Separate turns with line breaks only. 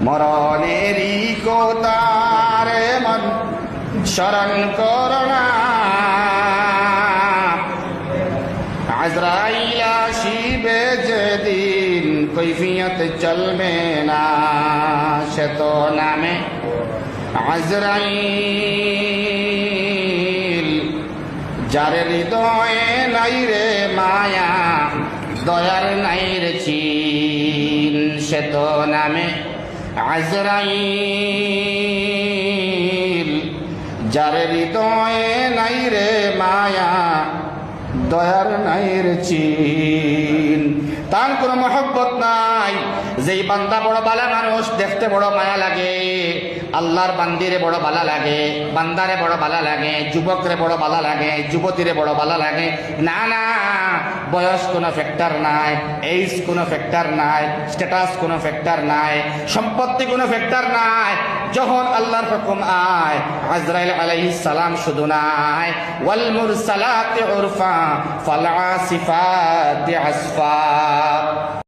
মরণেরই কোতারে মন শরণ করোনা, আজরাইল আসিবে যেদিন কৈফিয়ত চলবে না, সে তো নামে আজরাইল। যার হৃদয়ে নাই রে মায়া, দয়ার নাই রে চিন, সে তো নামে আজরাইল। যার হৃদয়ে নাই রে মায়া, দয়ার নাই রে চিন, তার কোনো মহব্বত নাই। যেই বান্দা বড় বালা মানুষ, দেখতে বড় মায়া লাগে, আল্লাহর বান্দিরে বড় বালা লাগে, বান্দারে বড় বালা লাগে, যুবকরে বড় বালা লাগে, যুবতীরে বড় বালা লাগে। না না, বয়স কোনো ফ্যাক্টর নাই, এইজ কোনো ফ্যাক্টর নাই, স্ট্যাটাস কোনো ফ্যাক্টর নাই, সম্পত্তি কোনো ফ্যাক্টর নাই। যখন আল্লাহর হুকুম আয়, আজরাইল আলাইহিস সালাম শুধু নাই, ওয়াল মুরসালাতি উরফা ফাল আসিফাতি আসফা।